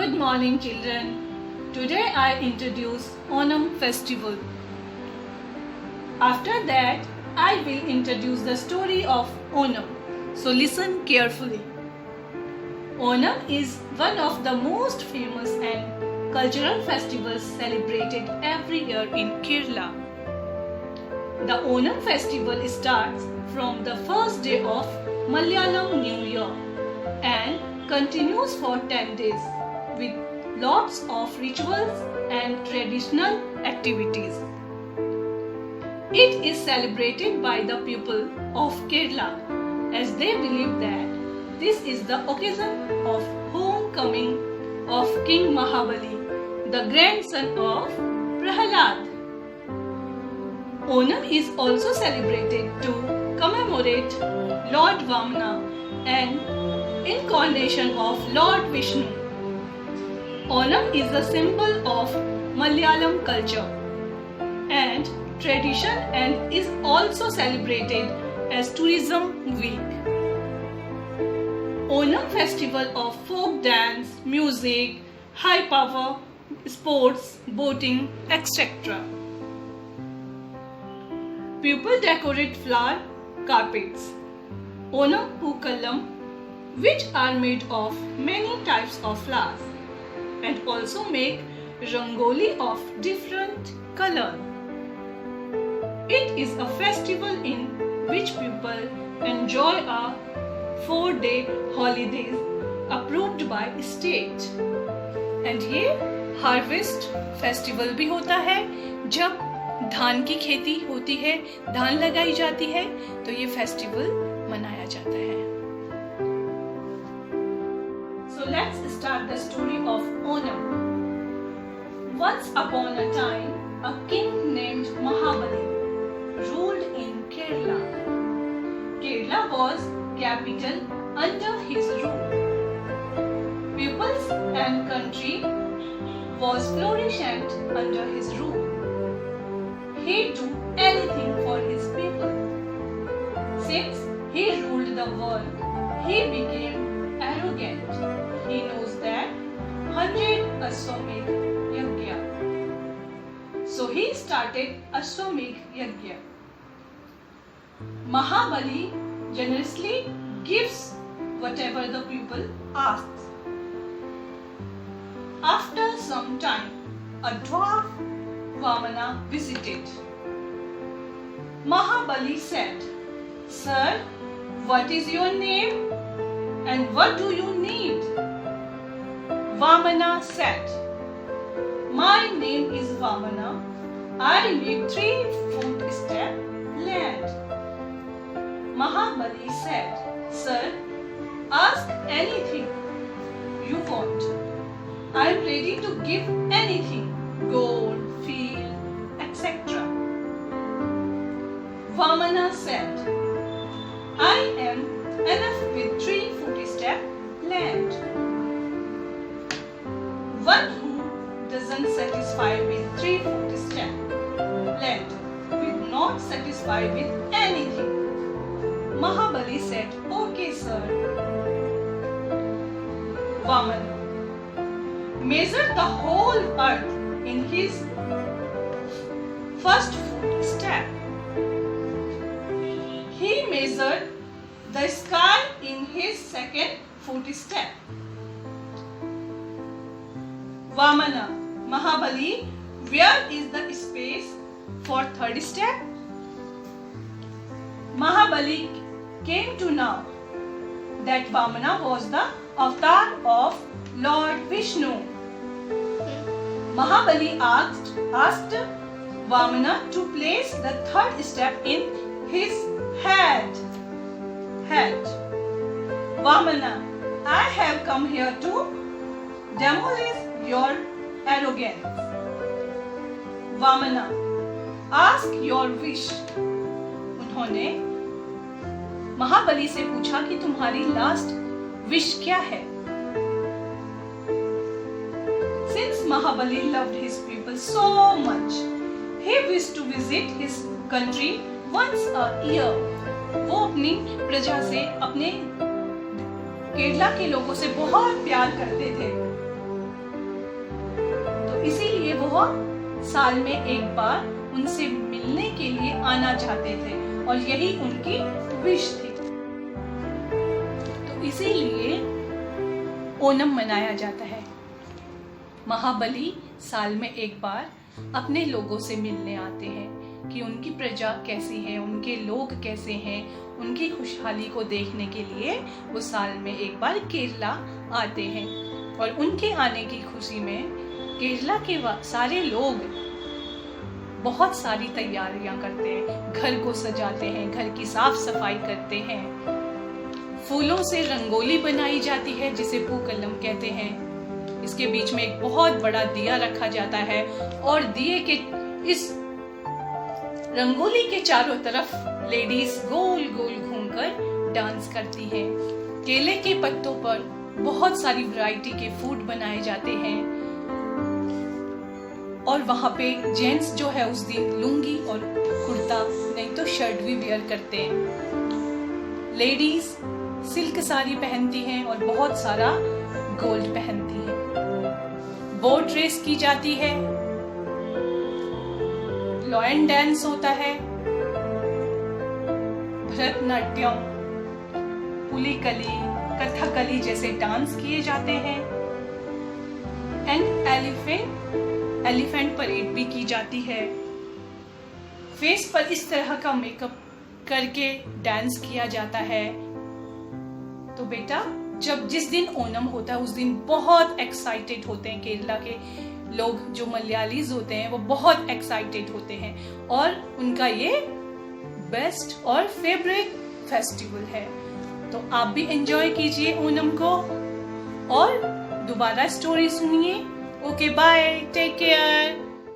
Good morning, children. Today I introduce Onam festival. After that, I will introduce the story of Onam. So listen carefully. Onam is one of the most famous and cultural festivals celebrated every year in Kerala. The Onam festival starts from the first day of Malayalam New Year and continues for 10 days with lots of rituals and traditional activities. It is celebrated by the people of Kerala as they believe that this is the occasion of homecoming of King Mahabali, the grandson of Prahalad. Onam is also celebrated to commemorate Lord Vamana and incarnation of Lord Vishnu. Onam is a symbol of Malayalam culture and tradition and is also celebrated as Tourism Week. Onam festival of folk dance, music, high power, sports, boating, etc. People decorate flower carpets, Onam Pookalam, which are made of many types of flowers, and also make rangoli of different color. It is a festival in which people enjoy a 4-day holidays approved by state. And ये harvest festival भी होता है जब धान की खेती होती है, धान लगाई जाती है, तो ये फेस्टिवल मनाया जाता है. So let's start the story of Onam. Once upon a time, a king named Mahabali ruled in Kerala. Kerala was capital under his rule. Peoples and country was flourishing under his rule. He do anything for his people. Since he ruled the world, he became arrogant. He knows that 100 Ashwamedh Yajna. So he started Ashwamedh Yajna. Mahabali generously gives whatever the people asks. After some time, a dwarf Vamana visited. Mahabali said, "Sir, what is your name and what do you need?" Vamana said, "My name is Vamana. I need 3 footstep land." Mahabali said, "Sir, ask anything you want. I am ready to give anything, gold, field, etc." Vamana said, "I am enough with 3 footstep land. One who doesn't satisfy with 3 footstep land will not satisfy with anything." Mahabali said, "Okay, sir." Vamana measured the whole earth in his first footstep. He measured the sky in his second footstep. Vamana, Mahabali, where is the space for third step? Mahabali came to know that Vamana was the avatar of Lord Vishnu. Mahabali asked Vamana to place the third step in his head. Vamana, I have come here to demolish your arrogance. Vamana, ask your wish. उन्होंने महाबली से पूछा कि तुम्हारी last wish क्या है? Since Mahabali loved his people so much, he wished to visit his country once a year. वो अपनी प्रजा से, अपने केरला के लोगों से बहुत प्यार करते थे. इसीलिए वो साल में एक बार उनसे मिलने के लिए आना चाहते थे और यही उनकी विश थी। तो इसीलिए ओणम मनाया जाता है। महाबली साल में एक बार अपने लोगों से मिलने आते हैं कि उनकी प्रजा कैसी है, उनके लोग कैसे हैं, उनकी खुशहाली को देखने के लिए वो साल में एक बार केरला आते हैं। और उनके आने की खुशी में केरला के सारे लोग बहुत सारी तैयारियां करते हैं, घर को सजाते हैं, घर की साफ सफाई करते हैं, फूलों से रंगोली बनाई जाती है जिसे पूकलम कहते हैं। इसके बीच में एक बहुत बड़ा दिया रखा जाता है और दिए के इस रंगोली के चारों तरफ लेडीज गोल गोल घूमकर डांस करती हैं। केले के पत्तों पर बहुत सारी वैरायटी के फूड बनाए जाते हैं और वहां पे जेंट्स जो है उस दिन लुंगी और कुर्ता नहीं तो शर्ट भी वेयर करते हैं। लेडीज सिल्क साड़ी पहनती हैं और बहुत सारा गोल्ड पहनती हैं। बोट रेस की जाती है, लॉयन डांस होता है, भरतनाट्यम, पुलिकली, कथकली जैसे डांस किए जाते हैं एंड एलिफेंट परेड भी की जाती है। फेस पर इस तरह का मेकअप करके डांस किया जाता है। तो बेटा जिस दिन ओणम होता है उस दिन बहुत एक्साइटेड होते हैं केरला के लोग, जो मलयालीज होते हैं वो बहुत एक्साइटेड होते हैं और उनका ये बेस्ट और फेवरेट फेस्टिवल है। तो आप भी एंजॉय कीजिए ओणम को और दोबारा स्टोरी सुनिए। Okay bye, take care.